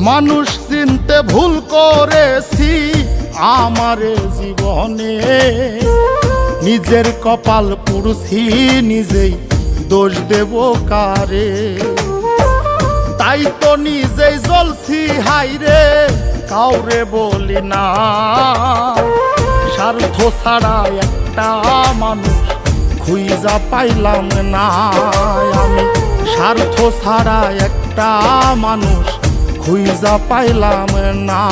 মানুষ চিনতে ভুল করেছি আমারে জীবনে, নিজের কপাল পুড়ছি নিজেই, দোষ দেব কারে? তাই তো নিজেই জ্বলছি হাইরে, কাউরে বলি না। স্বার্থ ছাড়া একটা মানুষ খুঁজা পাইলাম না আমি, স্বার্থ ছাড়া একটা মানুষ খুঁজা পাইলাম না।